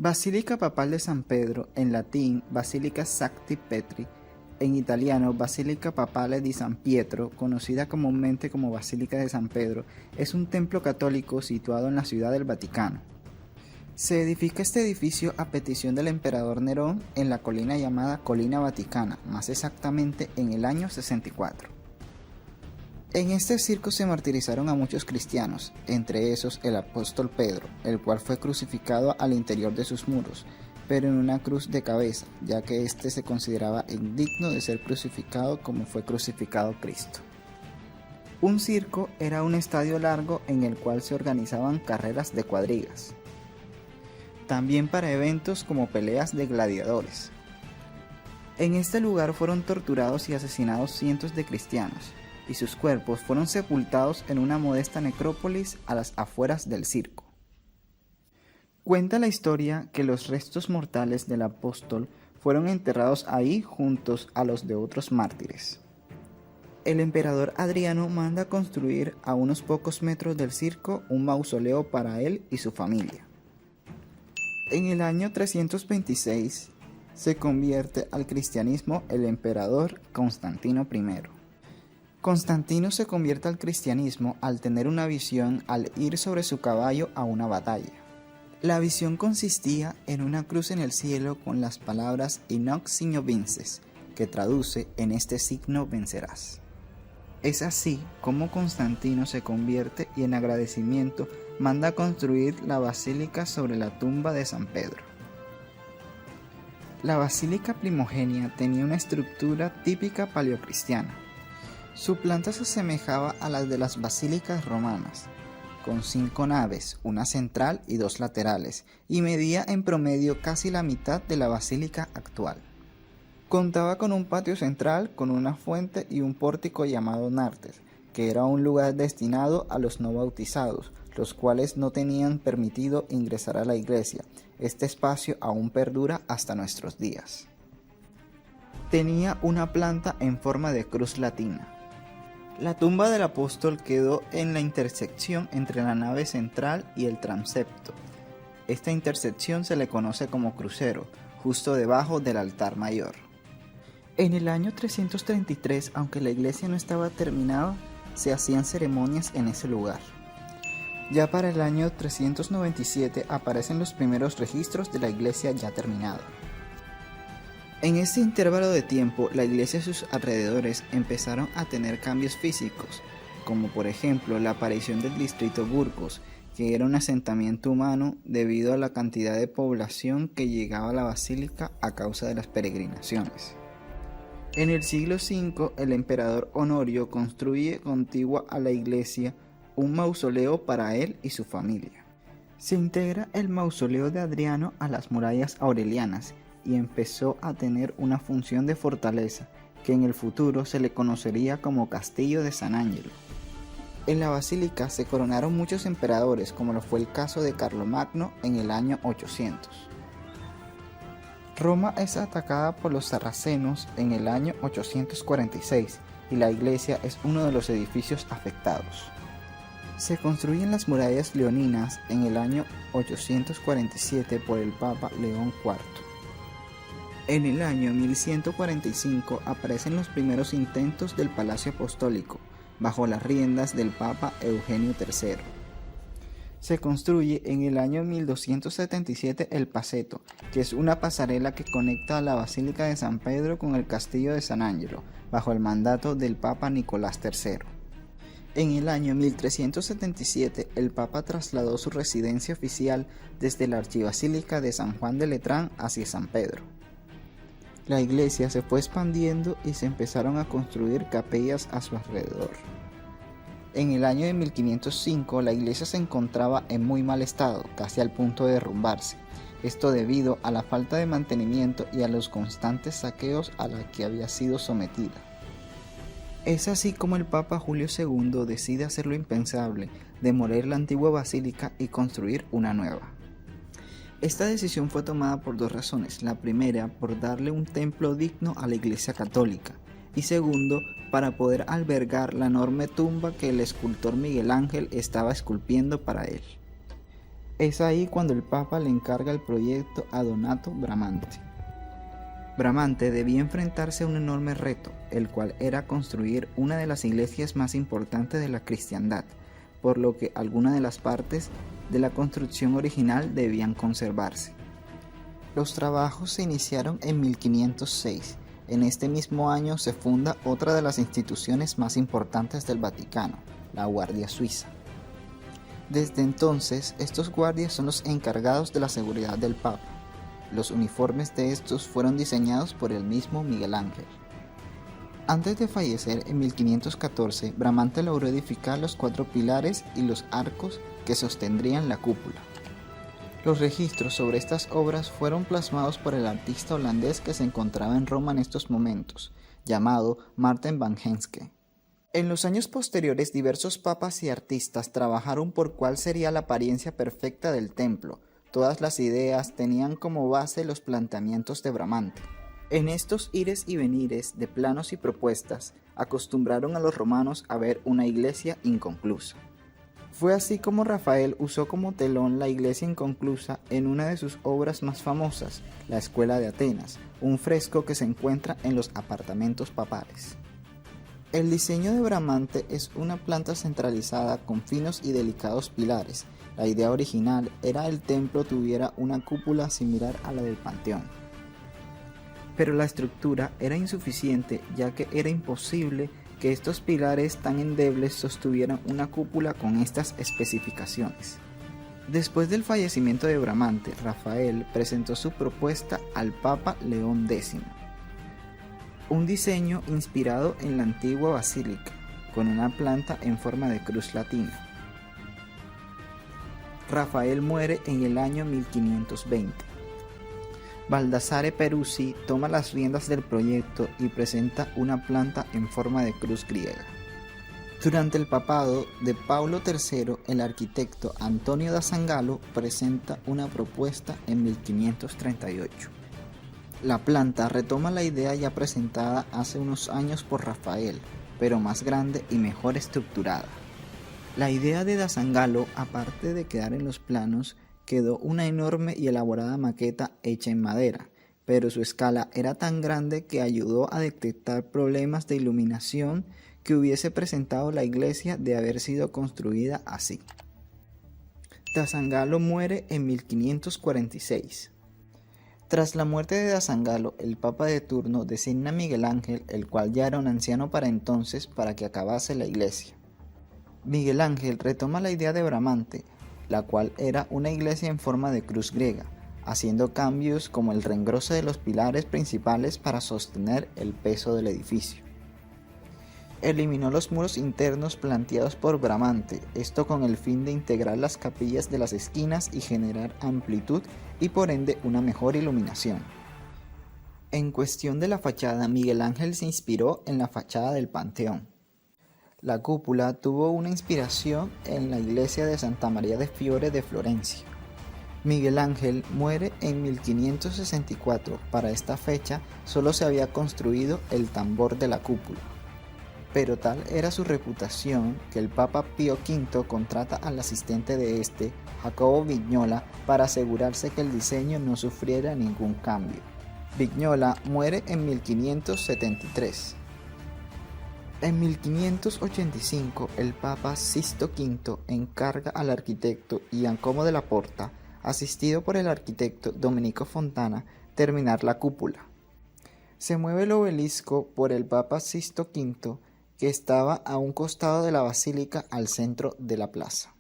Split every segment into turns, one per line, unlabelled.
Basílica Papal de San Pedro, en latín Basilica Sancti Petri, en italiano Basilica Papale di San Pietro, conocida comúnmente como Basílica de San Pedro, es un templo católico situado en la Ciudad del Vaticano. Se edifica este edificio a petición del emperador Nerón en la colina llamada Colina Vaticana, más exactamente en el año 64. En este circo se martirizaron a muchos cristianos, entre esos el apóstol Pedro, el cual fue crucificado al interior de sus muros, pero en una cruz de cabeza, ya que éste se consideraba indigno de ser crucificado como fue crucificado Cristo. Un circo era un estadio largo en el cual se organizaban carreras de cuadrigas, también para eventos como peleas de gladiadores. En este lugar fueron torturados y asesinados cientos de cristianos, y sus cuerpos fueron sepultados en una modesta necrópolis a las afueras del circo. Cuenta la historia que los restos mortales del apóstol fueron enterrados ahí juntos a los de otros mártires. El emperador Adriano manda construir a unos pocos metros del circo un mausoleo para él y su familia. En el año 326 se convierte al cristianismo el emperador Constantino I. Constantino se convierte al cristianismo al tener una visión al ir sobre su caballo a una batalla. La visión consistía en una cruz en el cielo con las palabras "In hoc signo vinces", que traduce "en este signo vencerás". Es así como Constantino se convierte y en agradecimiento manda construir la basílica sobre la tumba de San Pedro. La basílica primogenia tenía una estructura típica paleocristiana. Su planta se asemejaba a las de las basílicas romanas, con 5 naves, una central y 2 laterales, y medía en promedio casi la mitad de la basílica actual. Contaba con un patio central con una fuente y un pórtico llamado Nartes, que era un lugar destinado a los no bautizados, los cuales no tenían permitido ingresar a la iglesia. Este espacio aún perdura hasta nuestros días. Tenía una planta en forma de cruz latina. La tumba del apóstol quedó en la intersección entre la nave central y el transepto. Esta intersección se le conoce como crucero, justo debajo del altar mayor. En el año 333, aunque la iglesia no estaba terminada, se hacían ceremonias en ese lugar. Ya para el año 397 aparecen los primeros registros de la iglesia ya terminada. En este intervalo de tiempo, la iglesia y sus alrededores empezaron a tener cambios físicos, como por ejemplo la aparición del distrito Burgos, que era un asentamiento humano debido a la cantidad de población que llegaba a la basílica a causa de las peregrinaciones. En el siglo V, el emperador Honorio construye contigua a la iglesia un mausoleo para él y su familia. Se integra el mausoleo de Adriano a las murallas aurelianas, y empezó a tener una función de fortaleza, que en el futuro se le conocería como Castillo de San Angelo. En la basílica se coronaron muchos emperadores, como lo fue el caso de Carlomagno en el año 800. Roma es atacada por los sarracenos en el año 846 y la iglesia es uno de los edificios afectados. Se construyen las murallas leoninas en el año 847 por el Papa León IV. En el año 1145 aparecen los primeros intentos del Palacio Apostólico, bajo las riendas del Papa Eugenio III. Se construye en el año 1277 el Paceto, que es una pasarela que conecta a la Basílica de San Pedro con el Castillo de San Angelo, bajo el mandato del Papa Nicolás III. En el año 1377 el Papa trasladó su residencia oficial desde la Archibasílica de San Juan de Letrán hacia San Pedro. La iglesia se fue expandiendo y se empezaron a construir capillas a su alrededor. En el año de 1505 la iglesia se encontraba en muy mal estado, casi al punto de derrumbarse. Esto debido a la falta de mantenimiento y a los constantes saqueos a los que había sido sometida. Es así como el Papa Julio II decide hacer lo impensable, demoler la antigua basílica y construir una nueva. Esta decisión fue tomada por 2 razones. La primera, por darle un templo digno a la Iglesia Católica, y segundo, para poder albergar la enorme tumba que el escultor Miguel Ángel estaba esculpiendo para él. Es ahí cuando el Papa le encarga el proyecto a Donato Bramante. Bramante debía enfrentarse a un enorme reto, el cual era construir una de las iglesias más importantes de la cristiandad, por lo que algunas de las partes de la construcción original debían conservarse. Los trabajos se iniciaron en 1506. En este mismo año se funda otra de las instituciones más importantes del Vaticano, la Guardia Suiza. Desde entonces, estos guardias son los encargados de la seguridad del Papa. Los uniformes de estos fueron diseñados por el mismo Miguel Ángel. Antes de fallecer en 1514, Bramante logró edificar los 4 pilares y los arcos que sostendrían la cúpula. Los registros sobre estas obras fueron plasmados por el artista holandés que se encontraba en Roma en estos momentos, llamado Maarten van Heemskerck. En los años posteriores, diversos papas y artistas trabajaron por cuál sería la apariencia perfecta del templo. Todas las ideas tenían como base los planteamientos de Bramante. En estos ires y venires de planos y propuestas, acostumbraron a los romanos a ver una iglesia inconclusa. Fue así como Rafael usó como telón la iglesia inconclusa en una de sus obras más famosas, la Escuela de Atenas, un fresco que se encuentra en los apartamentos papales. El diseño de Bramante es una planta centralizada con finos y delicados pilares. La idea original era el templo tuviera una cúpula similar a la del Panteón. Pero la estructura era insuficiente, ya que era imposible que estos pilares tan endebles sostuvieran una cúpula con estas especificaciones. Después del fallecimiento de Bramante, Rafael presentó su propuesta al Papa León X. Un diseño inspirado en la antigua basílica, con una planta en forma de cruz latina. Rafael muere en el año 1520. Baldassare Peruzzi toma las riendas del proyecto y presenta una planta en forma de cruz griega. Durante el papado de Paulo III, el arquitecto Antonio da Sangallo presenta una propuesta en 1538. La planta retoma la idea ya presentada hace unos años por Rafael, pero más grande y mejor estructurada. La idea de da Sangallo, aparte de quedar en los planos, quedó una enorme y elaborada maqueta hecha en madera, pero su escala era tan grande que ayudó a detectar problemas de iluminación que hubiese presentado la iglesia de haber sido construida así. Da Sangallo muere en 1546. Tras la muerte de da Sangallo, el papa de turno designa a Miguel Ángel, el cual ya era un anciano para entonces, para que acabase la iglesia. Miguel Ángel retoma la idea de Bramante, la cual era una iglesia en forma de cruz griega, haciendo cambios como el reengrose de los pilares principales para sostener el peso del edificio. Eliminó los muros internos planteados por Bramante, esto con el fin de integrar las capillas de las esquinas y generar amplitud y por ende una mejor iluminación. En cuestión de la fachada, Miguel Ángel se inspiró en la fachada del Panteón. La cúpula tuvo una inspiración en la iglesia de Santa María de Fiore de Florencia. Miguel Ángel muere en 1564. Para esta fecha solo se había construido el tambor de la cúpula. Pero tal era su reputación que el Papa Pío V contrata al asistente de este, Jacopo Vignola, para asegurarse que el diseño no sufriera ningún cambio. Vignola muere en 1573. En 1585, el Papa Sisto V encarga al arquitecto Giacomo della Porta, asistido por el arquitecto Domenico Fontana, terminar la cúpula. Se mueve el obelisco por el Papa Sisto V, que estaba a un costado de la basílica al centro de la plaza.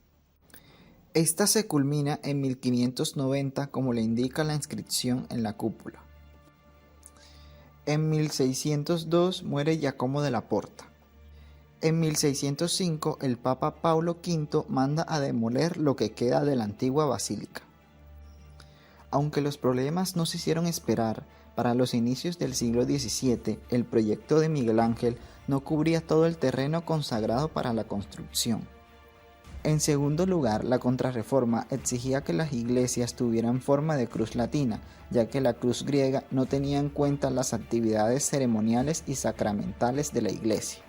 Esta se culmina en 1590, como le indica la inscripción en la cúpula. En 1602 muere Giacomo della Porta. En 1605 el Papa Paulo V manda a demoler lo que queda de la antigua basílica. Aunque los problemas no se hicieron esperar, para los inicios del siglo XVII el proyecto de Miguel Ángel no cubría todo el terreno consagrado para la construcción. En segundo lugar, la Contrarreforma exigía que las iglesias tuvieran forma de cruz latina, ya que la cruz griega no tenía en cuenta las actividades ceremoniales y sacramentales de la iglesia.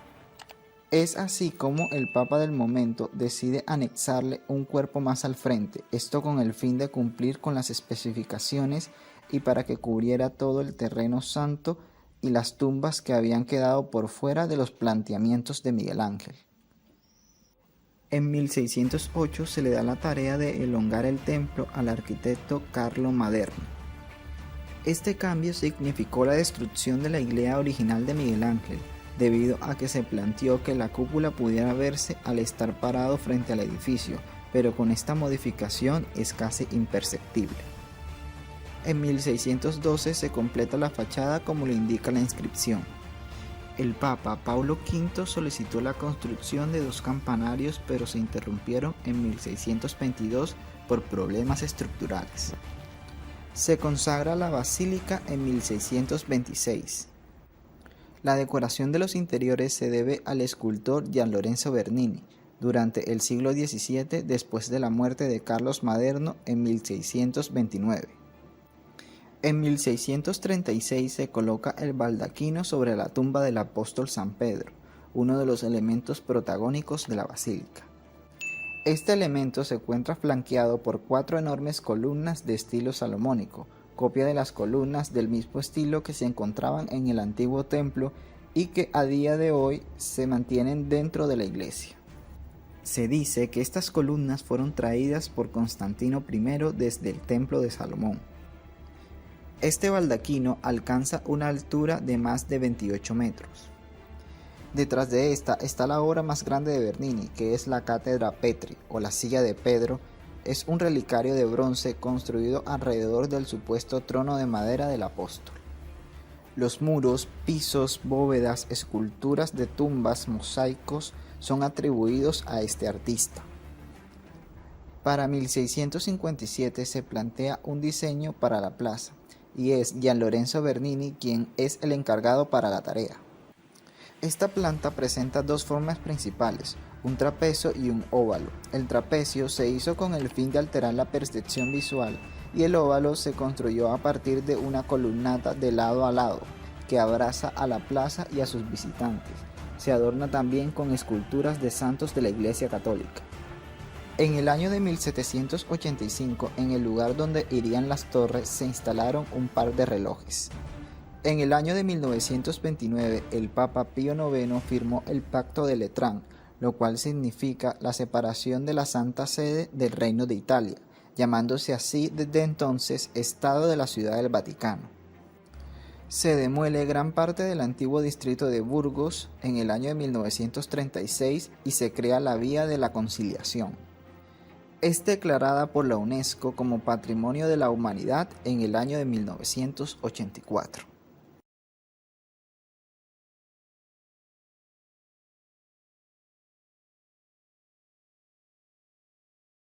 Es así como el Papa del momento decide anexarle un cuerpo más al frente, esto con el fin de cumplir con las especificaciones y para que cubriera todo el terreno santo y las tumbas que habían quedado por fuera de los planteamientos de Miguel Ángel. En 1608 se le da la tarea de elongar el templo al arquitecto Carlo Maderno. Este cambio significó la destrucción de la iglesia original de Miguel Ángel, debido a que se planteó que la cúpula pudiera verse al estar parado frente al edificio, pero con esta modificación es casi imperceptible. En 1612 se completa la fachada como lo indica la inscripción. El Papa Paulo V solicitó la construcción de 2 campanarios, pero se interrumpieron en 1622 por problemas estructurales. Se consagra la basílica en 1626. La decoración de los interiores se debe al escultor Gian Lorenzo Bernini durante el siglo XVII, después de la muerte de Carlos Maderno en 1629. En 1636 se coloca el baldaquino sobre la tumba del apóstol San Pedro, uno de los elementos protagónicos de la basílica. Este elemento se encuentra flanqueado por 4 enormes columnas de estilo salomónico, copia de las columnas del mismo estilo que se encontraban en el antiguo templo y que a día de hoy se mantienen dentro de la iglesia. Se dice que estas columnas fueron traídas por Constantino I desde el templo de Salomón. Este baldaquino alcanza una altura de más de 28 metros. Detrás de esta está la obra más grande de Bernini, que es la Cátedra Petri o la Silla de Pedro. Es un relicario de bronce construido alrededor del supuesto trono de madera del apóstol. Los muros, pisos, bóvedas, esculturas de tumbas, mosaicos son atribuidos a este artista. Para 1657 se plantea un diseño para la plaza y es Gian Lorenzo Bernini quien es el encargado para la tarea. Esta planta presenta 2 formas principales, un trapecio y un óvalo. El trapecio se hizo con el fin de alterar la percepción visual y el óvalo se construyó a partir de una columnata de lado a lado que abraza a la plaza y a sus visitantes. Se adorna también con esculturas de santos de la Iglesia Católica. En el año de 1785, en el lugar donde irían las torres, se instalaron un par de relojes. En el año de 1929, el Papa Pío IX firmó el Pacto de Letrán, lo cual significa la separación de la Santa Sede del Reino de Italia, llamándose así desde entonces Estado de la Ciudad del Vaticano. Se demuele gran parte del antiguo distrito de Burgos en el año de 1936 y se crea la Vía de la Conciliación. Es declarada por la UNESCO como Patrimonio de la Humanidad en el año de 1984.